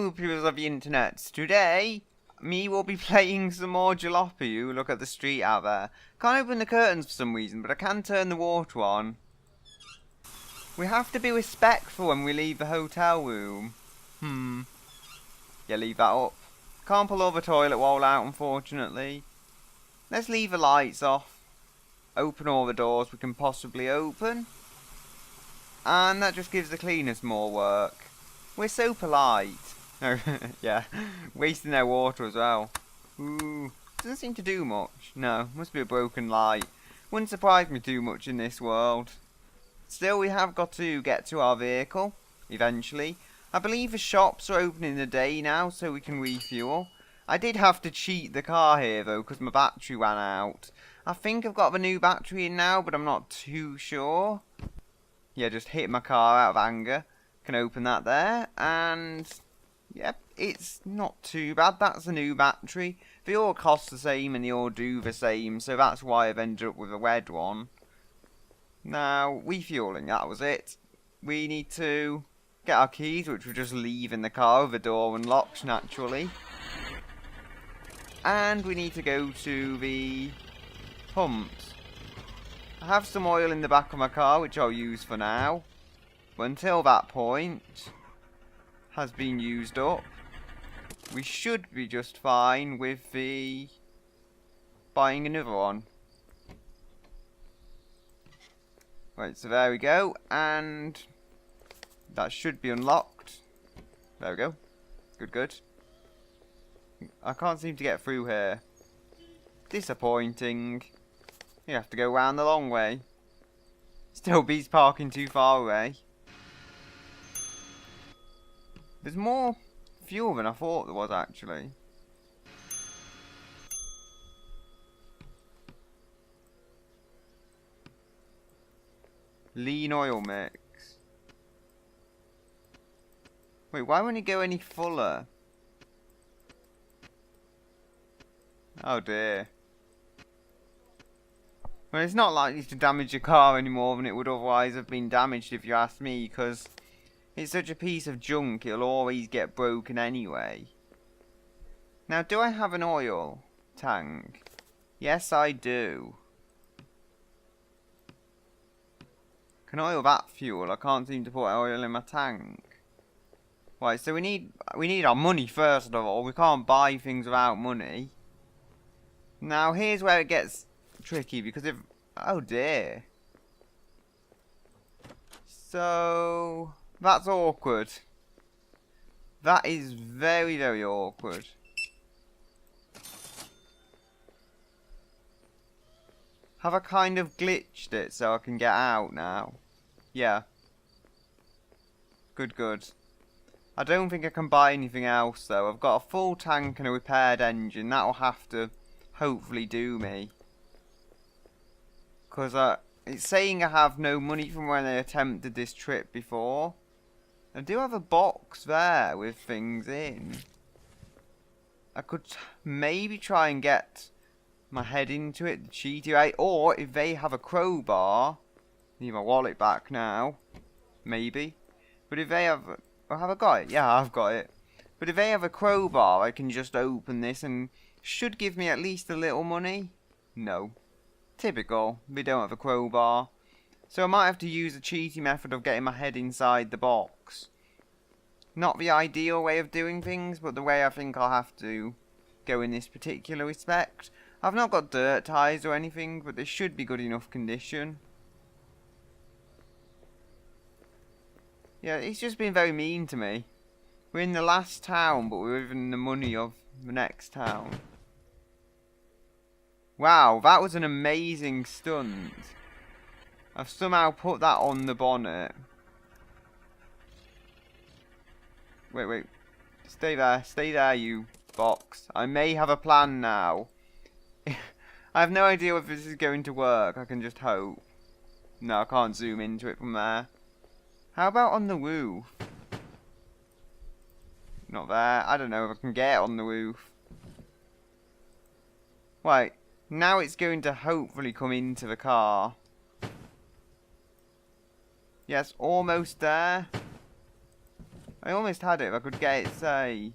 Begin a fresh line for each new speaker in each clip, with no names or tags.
Hello, viewers of the internet. Today, me will be playing some more Jalopy. Ooh, look at the street out there. Can't open the curtains for some reason, but I can turn the water on. We have to be respectful when we leave the hotel room. Yeah, leave that up. Can't pull over the toilet wall out, unfortunately. Let's leave the lights off. Open all the doors we can possibly open. And that just gives the cleaners more work. We're so polite. No, yeah, wasting their water as well. Ooh, doesn't seem to do much. No, must be a broken light. Wouldn't surprise me too much in this world. Still, we have got to get to our vehicle, eventually. I believe the shops are open in the day now, so we can refuel. I did have to cheat the car here, though, because my battery ran out. I think I've got the new battery in now, but I'm not too sure. Yeah, just hit my car out of anger. Can open that there, and yep, it's not too bad. That's a new battery. They all cost the same and they all do the same, so that's why I've ended up with a red one. Now, refueling, that was it. We need to get our keys, which we'll just leave in the car with the door unlocked naturally. And we need to go to the pumps. I have some oil in the back of my car, which I'll use for now. But until that point has been used up, we should be just fine with the buying another one. Right, so there we go, and that should be unlocked. There we go. Good, good. I can't seem to get through here. Disappointing. You have to go round the long way. Still beats parking too far away. There's more fuel than I thought there was, actually. Lean oil mix. Wait, why won't it go any fuller? Oh dear. Well, it's not likely to damage your car any more than it would otherwise have been damaged, if you ask me, because it's such a piece of junk, it'll always get broken anyway. Now, do I have an oil tank? Yes, I do. Can I oil that fuel? I can't seem to put oil in my tank. Right, so we need our money first of all. We can't buy things without money. Now, here's where it gets tricky, because if... oh dear. So... that's awkward. That is very, very awkward. Have I kind of glitched it so I can get out now? Yeah. Good, good. I don't think I can buy anything else though. I've got a full tank and a repaired engine. That'll have to hopefully do me. Because it's saying I have no money from when I attempted this trip before. I do have a box there with things in. I could maybe try and get my head into it the cheaty way. Or if they have a crowbar. Need my wallet back now. Maybe. But if they have... oh, have I got it? Yeah, I've got it. But if they have a crowbar, I can just open this and should give me at least a little money. No. Typical. They don't have a crowbar. So I might have to use a cheaty method of getting my head inside the box. Not the ideal way of doing things, but the way I think I'll have to go in this particular respect. I've not got dirt tyres or anything, but they should be good enough condition. Yeah, it's just been very mean to me. We're in the last town, but we're even the money of the next town. Wow, that was an amazing stunt. I've somehow put that on the bonnet. Wait, wait. Stay there, you box. I may have a plan now. I have no idea if this is going to work. I can just hope. No, I can't zoom into it from there. How about on the roof? Not there. I don't know if I can get on the roof. Right. Now it's going to hopefully come into the car. Yes, almost there. I almost had it if I could get it, say,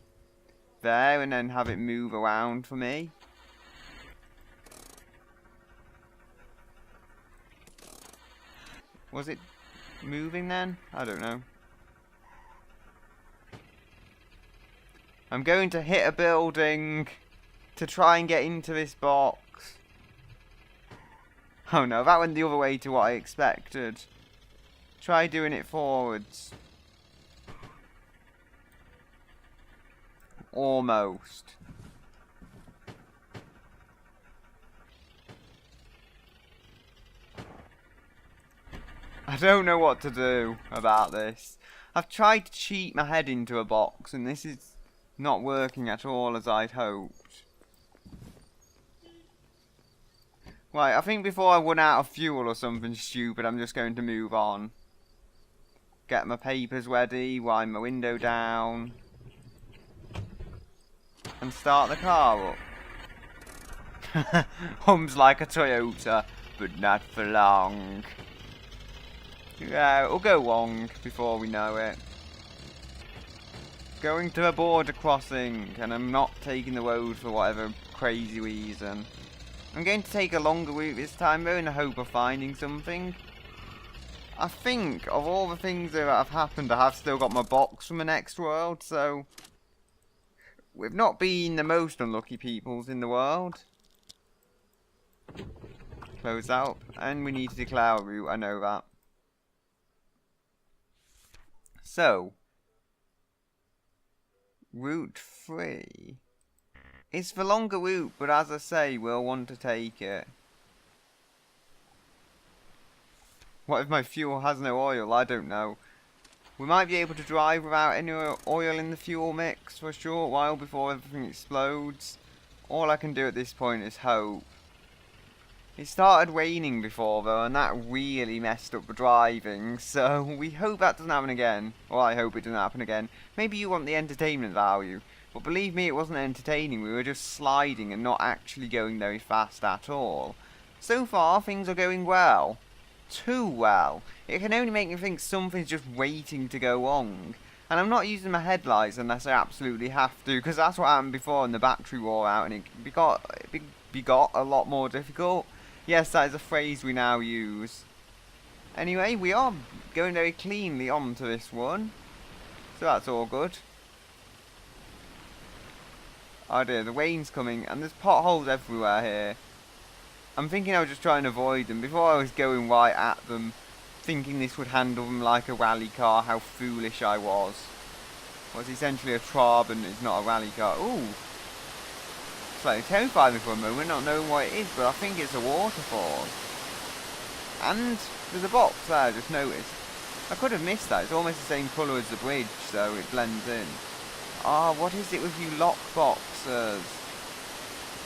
there and then have it move around for me. Was it moving then? I don't know. I'm going to hit a building to try and get into this box. Oh no, that went the other way to what I expected. Try doing it forwards. Almost. I don't know what to do about this. I've tried to cheat my head into a box and this is not working at all as I'd hoped. Right, I think before I run out of fuel or something stupid, I'm just going to move on. Get my papers ready, wind my window down. And start the car up. Hums like a Toyota, but not for long. Yeah, it'll go wrong before we know it. Going to a border crossing, and I'm not taking the road for whatever crazy reason. I'm going to take a longer route this time though in the hope of finding something. I think of all the things that have happened, I have still got my box from the next world, so we've not been the most unlucky peoples in the world. Close out, and we need to declare a route, I know that. So, route 3. It's the longer route, but as I say, we'll want to take it. What if my fuel has no oil? I don't know. We might be able to drive without any oil in the fuel mix for a short while before everything explodes. All I can do at this point is hope. It started raining before though, and that really messed up the driving, so we hope that doesn't happen again. Or I hope it doesn't happen again. Maybe you want the entertainment value, but believe me, it wasn't entertaining. We were just sliding and not actually going very fast at all. So far, things are going well. Too well. It can only make me think something's just waiting to go wrong. And I'm not using my headlights unless I absolutely have to, because that's what happened before and the battery wore out and it got a lot more difficult. Yes, that is a phrase we now use. Anyway, we are going very cleanly onto this one. So that's all good. Oh dear, the rain's coming and there's potholes everywhere here. I'm thinking I was just trying to avoid them before I was going right at them. Thinking this would handle them like a rally car, how foolish I was. Well, it's essentially a Trabant, it's not a rally car. Ooh! Slightly terrified me for a moment, not knowing what it is, but I think it's a waterfall. And there's a box there, I just noticed. I could have missed that, it's almost the same colour as the bridge, so it blends in. Ah, what is it with you lock boxers?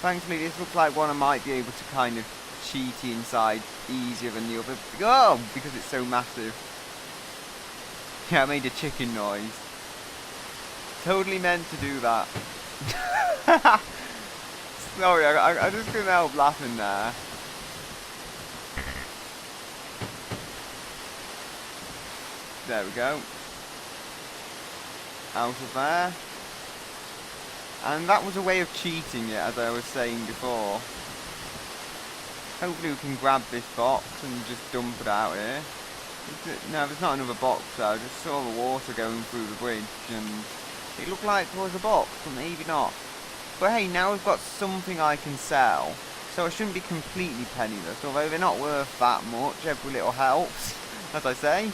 Thankfully this looks like one I might be able to kind of cheaty inside easier than the other. Oh, because it's so massive. Yeah, I made a chicken noise. Totally meant to do that. Sorry, I just couldn't help laughing there. There we go. Out of there. And that was a way of cheating it, as I was saying before. Hopefully we can grab this box and just dump it out here. No, there's not another box there. I just saw the water going through the bridge and it looked like there was a box, but maybe not. But hey, now we've got something I can sell, so I shouldn't be completely penniless, although they're not worth that much. Every little helps, as I say.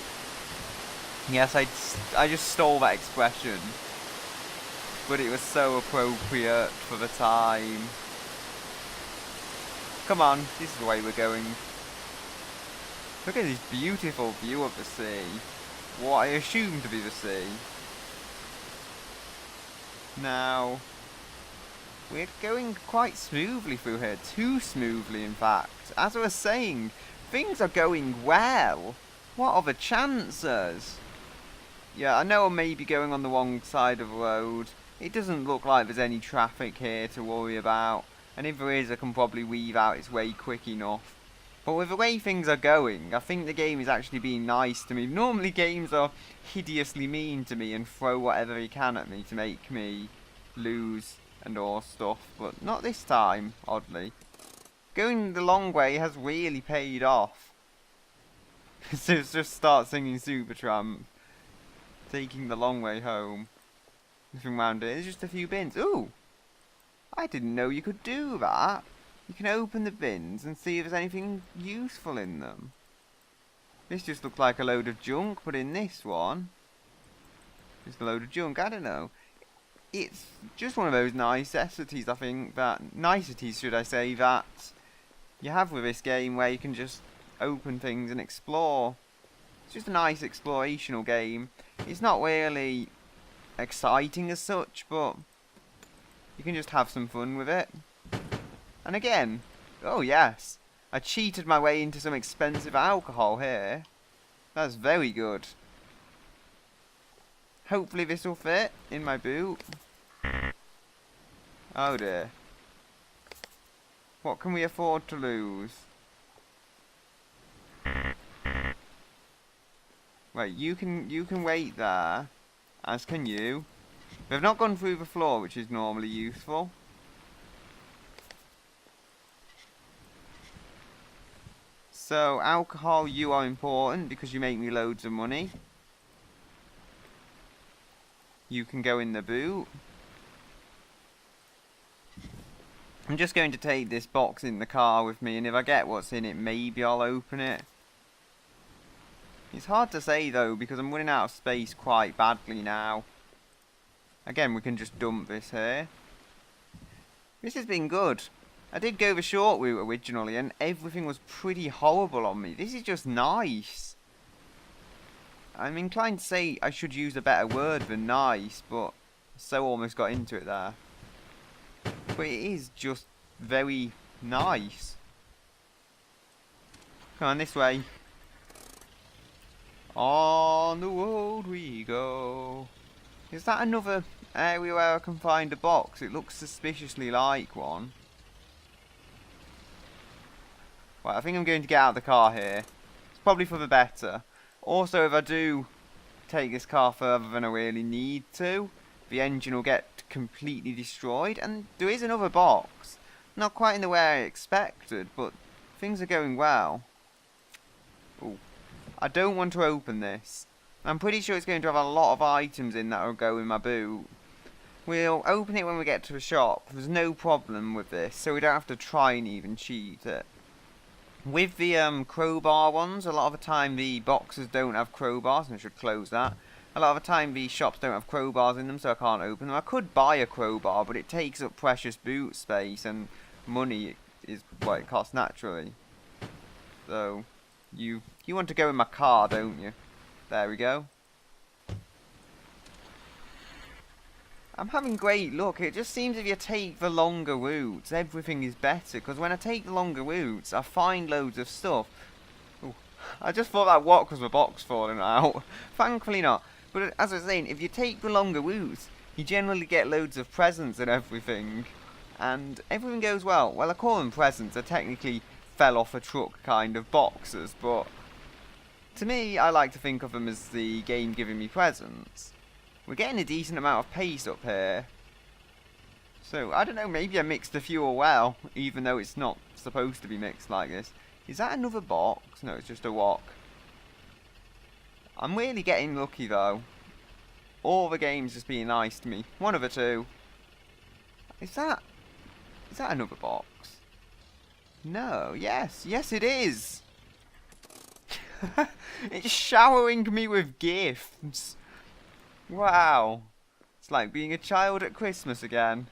Yes, I just stole that expression, but it was so appropriate for the time. Come on, this is the way we're going. Look at this beautiful view of the sea. What I assume to be the sea. Now, we're going quite smoothly through here. Too smoothly, in fact. As I was saying, things are going well. What are the chances? Yeah, I know I may be going on the wrong side of the road. It doesn't look like there's any traffic here to worry about. And if there is, I can probably weave out its way quick enough. But with the way things are going, I think the game is actually being nice to me. Normally games are hideously mean to me and throw whatever they can at me to make me lose and all stuff. But not this time, oddly. Going the long way has really paid off. So just start singing Supertramp. Taking the long way home. Nothing round it. There's just a few bins. Ooh! I didn't know you could do that. You can open the bins and see if there's anything useful in them. This just looked like a load of junk, but in this one, just a load of junk. I don't know. It's just one of those niceties, I think, niceties, should I say, that you have with this game where you can just open things and explore. It's just a nice explorational game. It's not really exciting as such, but you can just have some fun with it. And again, oh yes, I cheated my way into some expensive alcohol here. That's very good. Hopefully this will fit in my boot. Oh dear. What can we afford to lose? Right, you can wait there, as can you. We've not gone through the floor, which is normally useful. So, alcohol, you are important because you make me loads of money. You can go in the boot. I'm just going to take this box in the car with me, and if I get what's in it, maybe I'll open it. It's hard to say though, because I'm running out of space quite badly now. Again, we can just dump this here. This has been good. I did go the short route originally, and everything was pretty horrible on me. This is just nice. I'm inclined to say I should use a better word than nice, but so almost got into it there. But it is just very nice. Come on, this way. On the road we go. Is that another area where I can find a box? It looks suspiciously like one. Right, I think I'm going to get out of the car here. It's probably for the better. Also, if I do take this car further than I really need to, the engine will get completely destroyed. And there is another box. Not quite in the way I expected, but things are going well. Ooh. I don't want to open this. I'm pretty sure it's going to have a lot of items in that will go in my boot. We'll open it when we get to the shop. There's no problem with this, so we don't have to try and even cheat it. With the crowbar ones, a lot of the time the boxes don't have crowbars, and I should close that. A lot of the time the shops don't have crowbars in them, so I can't open them. I could buy a crowbar, but it takes up precious boot space, and money is what it costs naturally. So, you want to go in my car, don't you? There we go. I'm having great luck. It just seems if you take the longer routes, everything is better. Because when I take the longer routes, I find loads of stuff. Ooh, I just thought that what was my box falling out. Thankfully not. But as I was saying, if you take the longer routes, you generally get loads of presents and everything. And everything goes well. Well, I call them presents. They're technically fell off a truck kind of boxes. But to me, I like to think of them as the game giving me presents. We're getting a decent amount of pace up here. So, I don't know, maybe I mixed the fuel well, even though it's not supposed to be mixed like this. Is that another box? No, it's just a wok. I'm really getting lucky though. All the games just being nice to me. One of the two. Is that another box? No, yes it is! It's showering me with gifts. Wow. It's like being a child at Christmas again.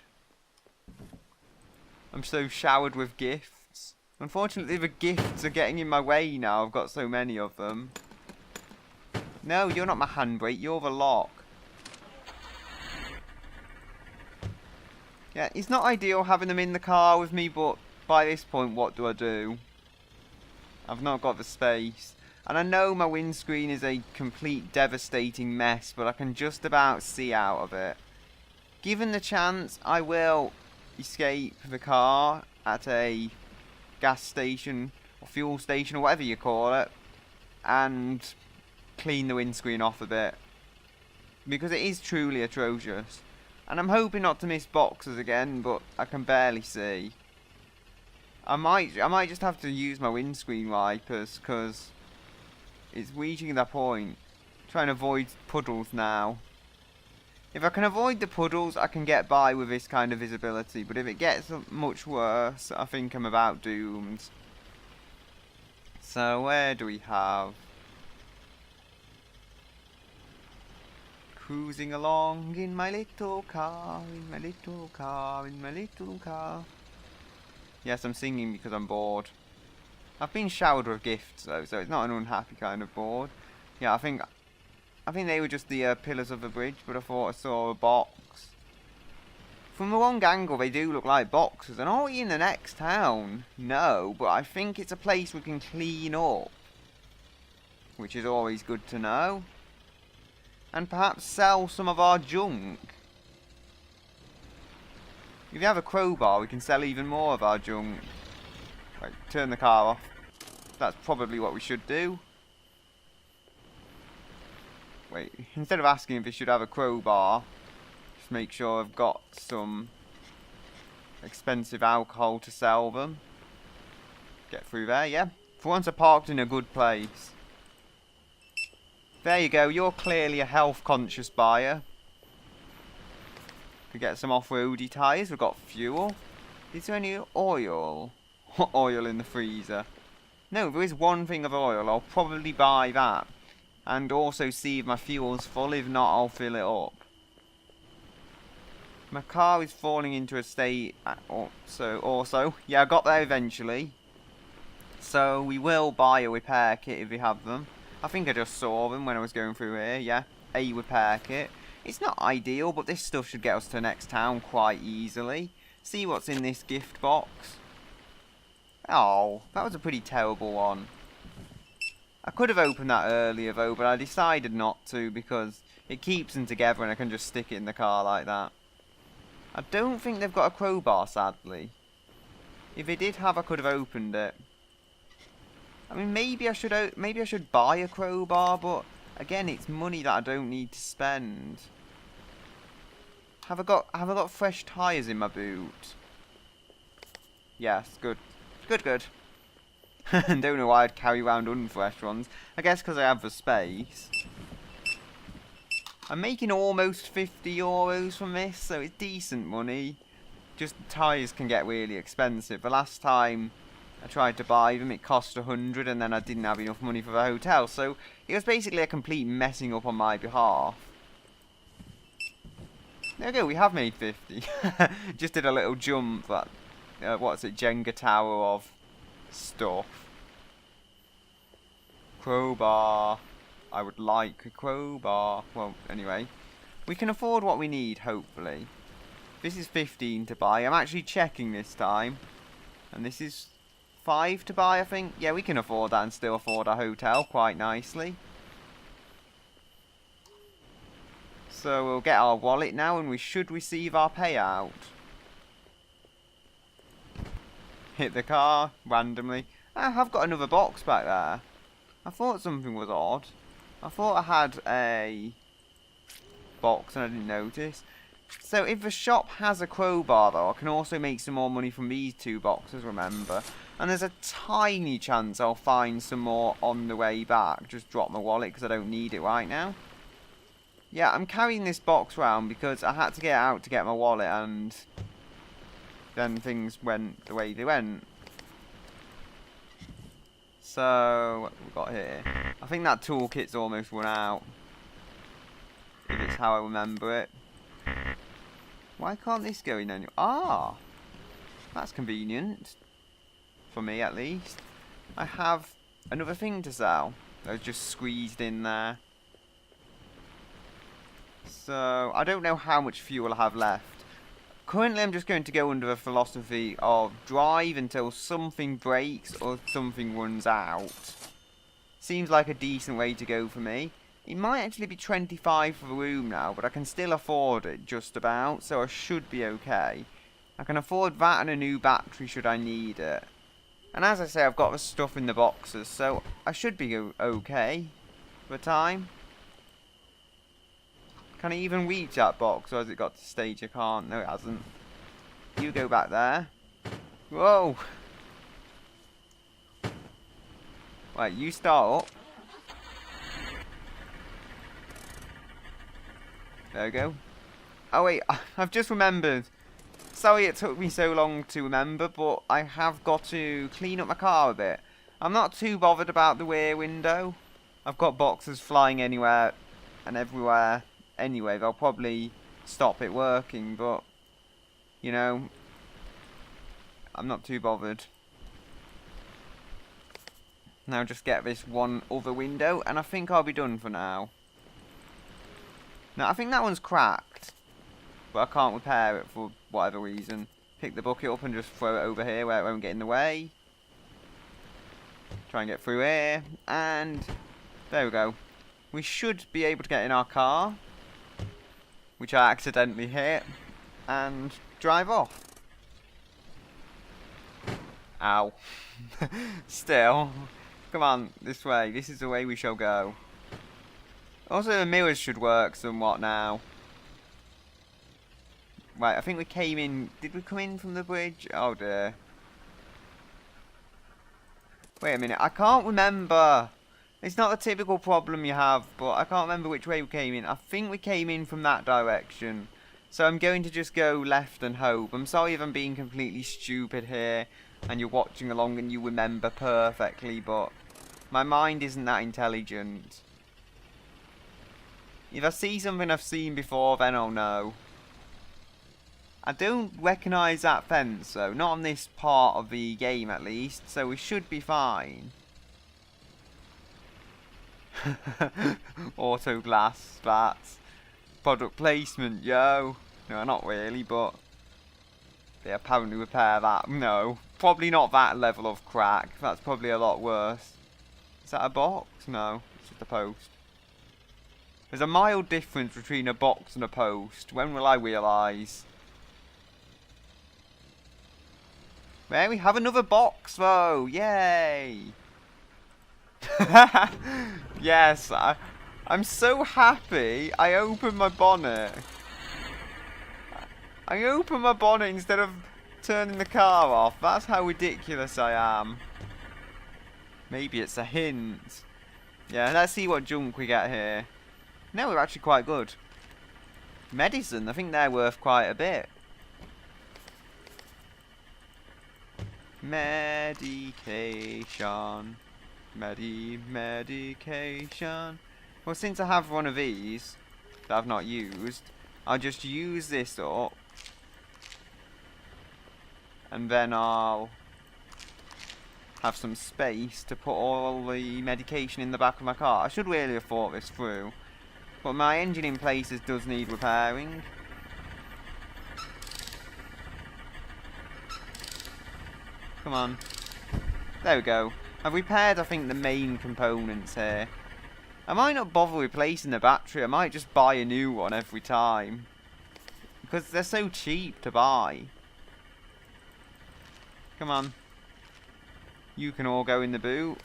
I'm so showered with gifts. Unfortunately, the gifts are getting in my way now. I've got so many of them. No, you're not my handbrake. You're the lock. Yeah, it's not ideal having them in the car with me, but by this point, what do I do? I've not got the space. And I know my windscreen is a complete devastating mess, but I can just about see out of it. Given the chance, I will escape the car at a gas station or fuel station, or whatever you call it, and clean the windscreen off a bit, because it is truly atrocious. And I'm hoping not to miss boxes again, but I can barely see. I might just have to use my windscreen wipers, because it's reaching that point. Trying to avoid puddles now. If I can avoid the puddles, I can get by with this kind of visibility, but if it gets much worse, I think I'm about doomed. So where do we have? Cruising along in my little car, in my little car, in my little car. Yes, I'm singing because I'm bored. I've been showered with gifts though, so it's not an unhappy kind of bored. Yeah, I think they were just the pillars of the bridge, but I thought I saw a box. From the wrong angle, they do look like boxes. And are we in the next town? No, but I think it's a place we can clean up, which is always good to know. And perhaps sell some of our junk. If you have a crowbar, we can sell even more of our junk. Right, turn the car off. That's probably what we should do. Wait, instead of asking if we should have a crowbar, just make sure I've got some expensive alcohol to sell them. Get through there, yeah. For once I parked in a good place. There you go, you're clearly a health-conscious buyer. We get some off-roady tyres, we've got fuel. Is there any oil? Oil in the freezer? No, there is one thing of oil, I'll probably buy that. And also see if my fuel's full, if not I'll fill it up. My car is falling into a state, also, yeah, I got there eventually. So we will buy a repair kit if we have them. I think I just saw them when I was going through here, yeah. A repair kit. It's not ideal, but this stuff should get us to the next town quite easily. See what's in this gift box. Oh, that was a pretty terrible one. I could have opened that earlier though, but I decided not to because it keeps them together and I can just stick it in the car like that. I don't think they've got a crowbar, sadly. If they did have, I could have opened it. I mean, maybe I should buy a crowbar, but again, it's money that I don't need to spend. Have I got fresh tyres in my boot? Yes, good. Good. Don't know why I'd carry around unfresh ones. I guess because I have the space. I'm making almost 50 euros from this, so it's decent money. Just the tyres can get really expensive. The last time I tried to buy them, it cost 100 and then I didn't have enough money for the hotel. So it was basically a complete messing up on my behalf. There we go, we have made 50. Just did a little jump at, what's it, Jenga tower of stuff. Crowbar. I would like a crowbar. Well, anyway. We can afford what we need, hopefully. This is 15 to buy. I'm actually checking this time. And this is 5 to buy, I think. Yeah, we can afford that and still afford a hotel quite nicely. So we'll get our wallet now and we should receive our payout. Hit the car randomly. I have got another box back there. I thought something was odd. I thought I had a box and I didn't notice. So if the shop has a crowbar though, I can also make some more money from these two boxes, remember. And there's a tiny chance I'll find some more on the way back. Just drop my wallet because I don't need it right now. Yeah, I'm carrying this box round because I had to get out to get my wallet and then things went the way they went. So, what have we got here? I think that toolkit's almost run out. If it's how I remember it. Why can't this go in any... Ah! That's convenient. For me, at least. I have another thing to sell. That was just squeezed in there. So, I don't know how much fuel I have left. Currently, I'm just going to go under the philosophy of drive until something breaks or something runs out. Seems like a decent way to go for me. It might actually be 25 for the room now, but I can still afford it just about, so I should be okay. I can afford that and a new battery should I need it. And as I say, I've got the stuff in the boxes, so I should be okay for time. Can I even reach that box, or has it got to the stage I can't? No, it hasn't. You go back there. Whoa! Right, you start up. There we go. Oh wait, I've just remembered. Sorry it took me so long to remember, but I have got to clean up my car a bit. I'm not too bothered about the rear window. I've got boxes flying anywhere and everywhere anyway. They'll probably stop it working, but, you know, I'm not too bothered. Now just get this one other window, and I think I'll be done for now. Now, I think that one's cracked, but I can't repair it for whatever reason. Pick the bucket up and just throw it over here where it won't get in the way. Try and get through here, and there we go. We should be able to get in our car, which I accidentally hit, and drive off. Ow. Still. Come on, this way. This is the way we shall go. Also, the mirrors should work somewhat now. Right, I think we came in... Did we come in from the bridge? Oh dear. Wait a minute, I can't remember. It's not the typical problem you have, but I can't remember which way we came in. I think we came in from that direction. So I'm going to just go left and hope. I'm sorry if I'm being completely stupid here and you're watching along and you remember perfectly, but my mind isn't that intelligent. If I see something I've seen before, then I'll know. I don't recognise that fence though, not on this part of the game at least, so we should be fine. Auto glass, that's product placement, yo. No, not really, but they apparently repair that. No, probably not that level of crack. That's probably a lot worse. Is that a box? No, it's just a post. There's a mild difference between a box and a post. When will I realise? There we have another box though, yay! Yes, I'm so happy I opened my bonnet. I opened my bonnet instead of turning the car off. That's how ridiculous I am. Maybe it's a hint. Yeah, let's see what junk we get here. No, we're actually quite good. Medicine, I think they're worth quite a bit. Medication. Medication. Well, since I have one of these that I've not used, I'll just use this up. And then I'll have some space to put all the medication in the back of my car. I should really have thought this through. But my engine in places does need repairing. Come on. There we go. I've repaired, I think, the main components here. I might not bother replacing the battery. I might just buy a new one every time. Because they're so cheap to buy. Come on. You can all go in the boot.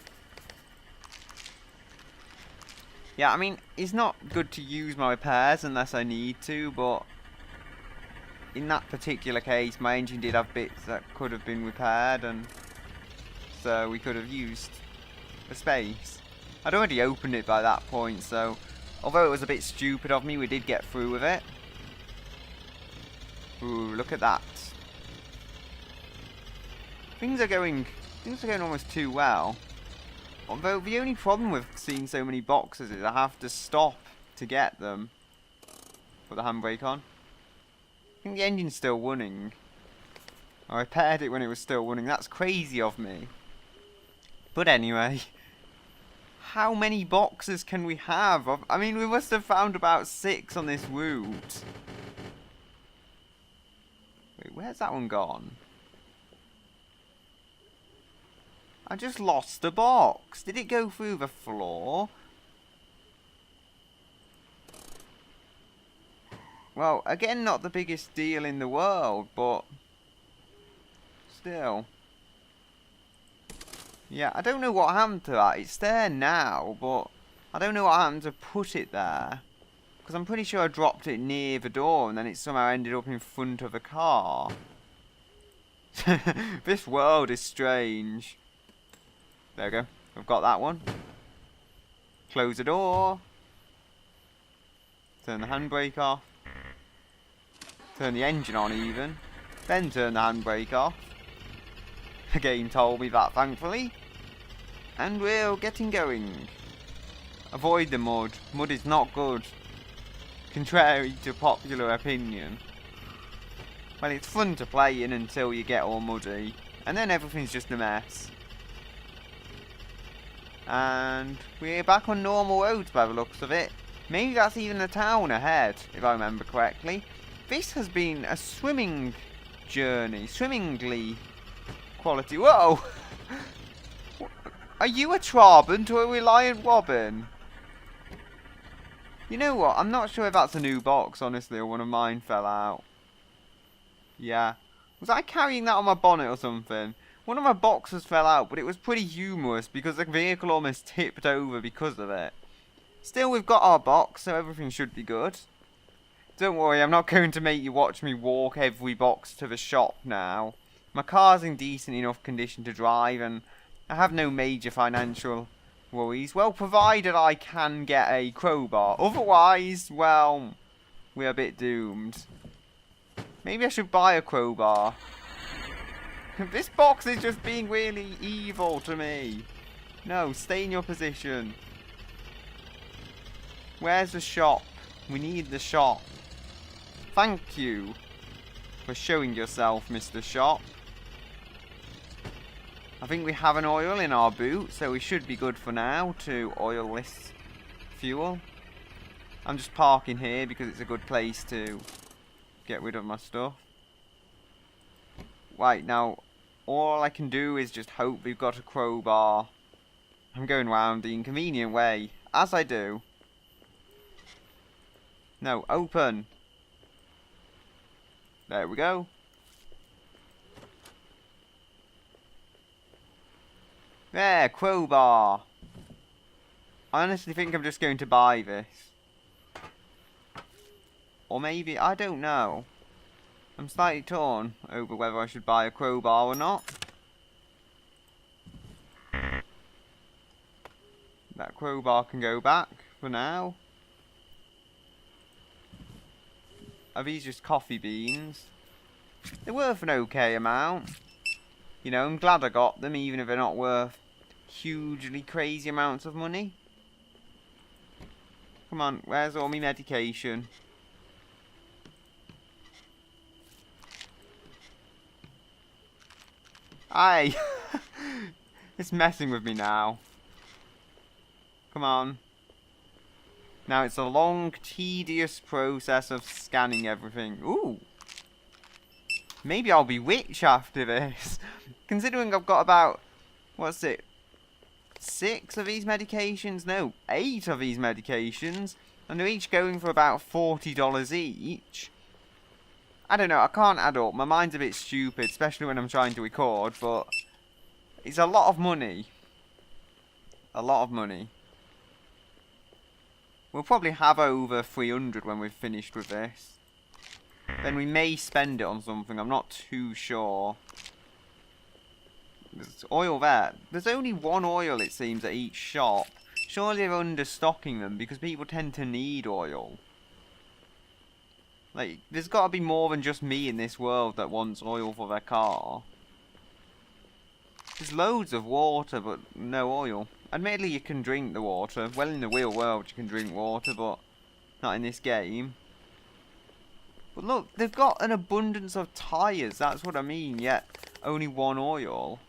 Yeah, I mean, it's not good to use my repairs unless I need to, but in that particular case, my engine did have bits that could have been repaired, and so we could have used the space. I'd already opened it by that point, so although it was a bit stupid of me, we did get through with it. Ooh, look at that. Things are going almost too well. Although the only problem with seeing so many boxes is I have to stop to get them. Put the handbrake on. I think the engine's still running. I repaired it when it was still running. That's crazy of me. But anyway. How many boxes can we have? I mean, we must have found about 6 on this route. Wait, where's that one gone? I just lost the box. Did it go through the floor? Well, again, not the biggest deal in the world, but still. Yeah, I don't know what happened to that. It's there now, but I don't know what happened to put it there. Because I'm pretty sure I dropped it near the door and then it somehow ended up in front of a car. This world is strange. There we go. We've got that one. Close the door. Turn the handbrake off. Turn the engine on even. Then turn the handbrake off. The game told me that, thankfully. And we're getting going. Avoid the mud. Mud is not good. Contrary to popular opinion. Well, it's fun to play in until you get all muddy. And then everything's just a mess. And we're back on normal roads by the looks of it. Maybe that's even a town ahead, if I remember correctly. This has been a swimming journey. Swimmingly quality. Whoa! Are you a Trabant or a Reliant Robin? You know what? I'm not sure if that's a new box, honestly, or one of mine fell out. Yeah. Was I carrying that on my bonnet or something? One of my boxes fell out, but it was pretty humorous because the vehicle almost tipped over because of it. Still, we've got our box, so everything should be good. Don't worry, I'm not going to make you watch me walk every box to the shop now. My car's in decent enough condition to drive, and I have no major financial worries. Well, provided I can get a crowbar. Otherwise, well, we're a bit doomed. Maybe I should buy a crowbar. This box is just being really evil to me. No, stay in your position. Where's the shop? We need the shop. Thank you for showing yourself, Mr. Shop. I think we have an oil in our boot, so we should be good for now to oil this fuel. I'm just parking here because it's a good place to get rid of my stuff. Right, now, all I can do is just hope we've got a crowbar. I'm going round the inconvenient way, as I do. No, open. There we go. There, crowbar. I honestly think I'm just going to buy this. Or maybe, I don't know. I'm slightly torn over whether I should buy a crowbar or not. That crowbar can go back for now. Are these just coffee beans? They're worth an okay amount. You know, I'm glad I got them, even if they're not worth hugely crazy amounts of money. Come on, where's all my medication? Aye! It's messing with me now. Come on. Now it's a long, tedious process of scanning everything. Ooh! Maybe I'll be rich after this. Considering I've got about, what's it, 6 of these medications? No, 8 of these medications. And they're each going for about $40 each. I don't know, I can't add up. My mind's a bit stupid, especially when I'm trying to record, but it's a lot of money. A lot of money. We'll probably have over 300 when we've finished with this. Then we may spend it on something, I'm not too sure. There's oil there. There's only one oil, it seems, at each shop. Surely they're understocking them because people tend to need oil. Like, there's got to be more than just me in this world that wants oil for their car. There's loads of water, but no oil. Admittedly, you can drink the water. Well, in the real world, you can drink water, but not in this game. But look, they've got an abundance of tyres. That's what I mean, yet only one oil.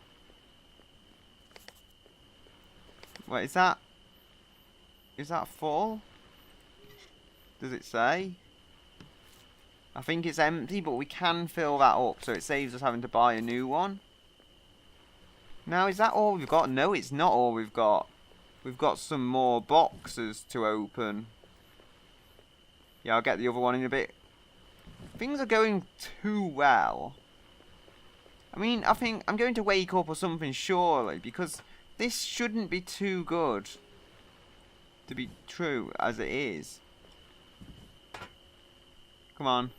Wait, is that full? Does it say? I think it's empty, but we can fill that up, so it saves us having to buy a new one. Now, is that all we've got? No, it's not all we've got. We've got some more boxes to open. Yeah, I'll get the other one in a bit. Things are going too well. I mean, I think I'm going to wake up or something surely, because this shouldn't be too good to be true as it is. Come on.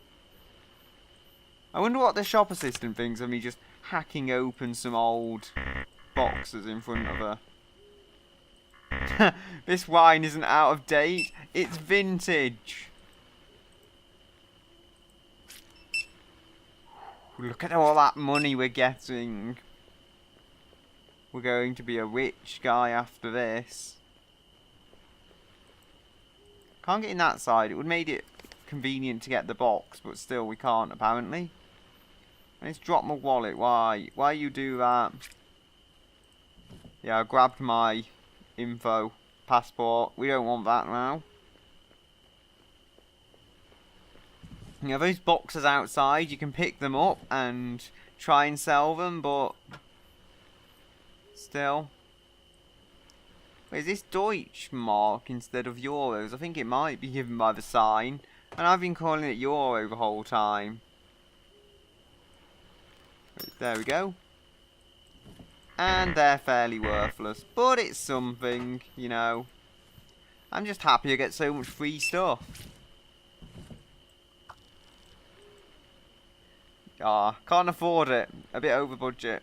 I wonder what the shop assistant thinks of me just hacking open some old boxes in front of her. This wine isn't out of date, it's vintage. Look at all that money we're getting. We're going to be a rich guy after this. Can't get in that side. It would have made it convenient to get the box, but still we can't apparently. Let's drop my wallet. Why? Why you do that? Yeah, I grabbed my info passport. We don't want that now. You know, those boxes outside, you can pick them up and try and sell them, but still. Wait, is this Deutschmark instead of euros? I think it might be given by the sign. And I've been calling it euro the whole time. There we go. And they're fairly worthless. But it's something, you know. I'm just happy I get so much free stuff. Ah, can't afford it. A bit over budget.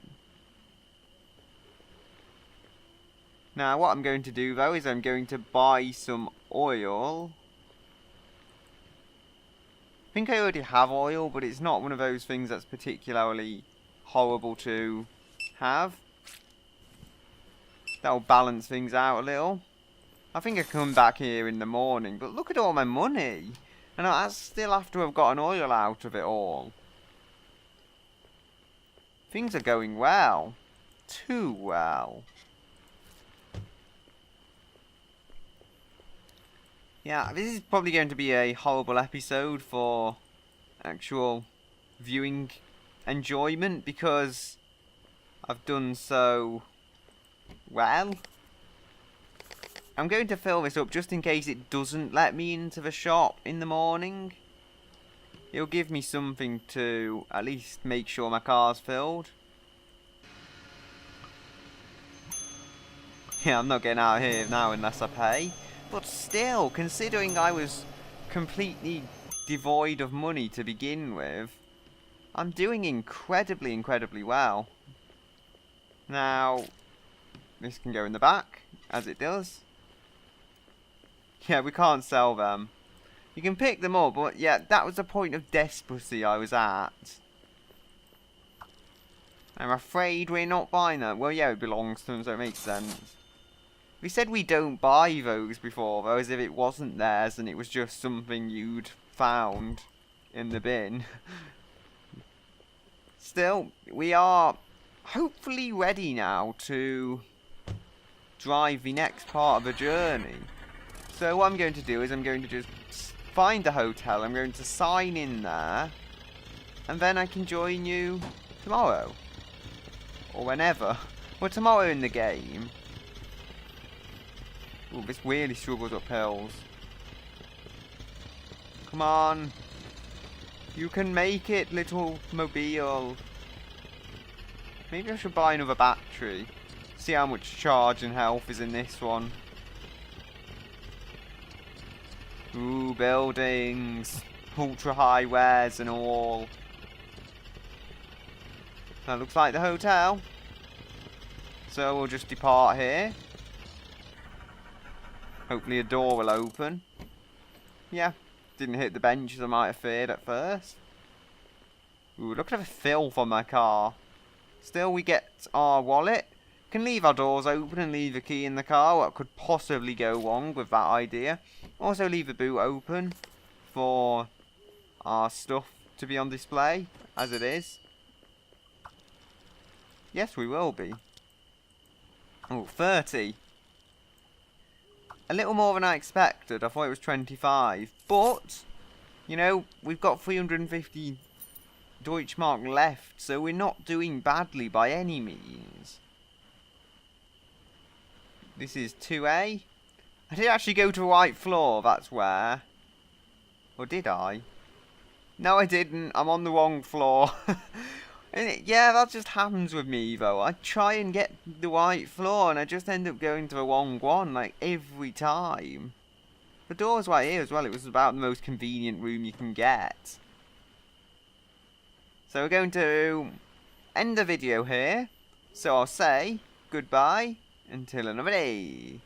Now, what I'm going to do, though, is I'm going to buy some oil. I think I already have oil, but it's not one of those things that's particularly horrible to have. That'll balance things out a little. I think I come back here in the morning, but look at all my money. And that's still after I've gotten oil out of it all. Things are going well. Too well. Yeah, this is probably going to be a horrible episode for actual viewing enjoyment because I've done so well. I'm going to fill this up just in case it doesn't let me into the shop in the morning. It'll give me something to at least make sure my car's filled. Yeah, I'm not getting out of here now unless I pay. But still, considering I was completely devoid of money to begin with, I'm doing incredibly, incredibly well. Now, this can go in the back, as it does. Yeah, we can't sell them. You can pick them up, but yeah, that was the point of desperacy I was at. I'm afraid we're not buying them. Well, yeah, it belongs to them, so it makes sense. We said we don't buy those before, though, as if it wasn't theirs and it was just something you'd found in the bin. Still, we are hopefully ready now to drive the next part of the journey. So what I'm going to do is I'm going to just find a hotel, I'm going to sign in there, and then I can join you tomorrow. Or whenever. Well, tomorrow in the game. Ooh, this really struggles up hills. Come on. You can make it, little mobile. Maybe I should buy another battery. See how much charge and health is in this one. Ooh, buildings. Ultra high wares and all. That looks like the hotel. So we'll just depart here. Hopefully a door will open. Yeah, didn't hit the bench as I might have feared at first. Ooh, look at the filth on my car. Still, we get our wallet. Can leave our doors open and leave the key in the car. What could possibly go wrong with that idea? Also leave the boot open for our stuff to be on display, as it is. Yes, we will be. Oh, 30. A little more than I expected. I thought it was 25. But, you know, we've got 350 Deutschmark left, so we're not doing badly by any means. This is 2A. I did actually go to the right floor, that's where. Or did I? No, I didn't. I'm on the wrong floor. Yeah, that just happens with me though. I try and get the right floor and I just end up going to the wrong one, like, every time. The door's right here as well. It was about the most convenient room you can get. So we're going to end the video here. So I'll say goodbye until another day.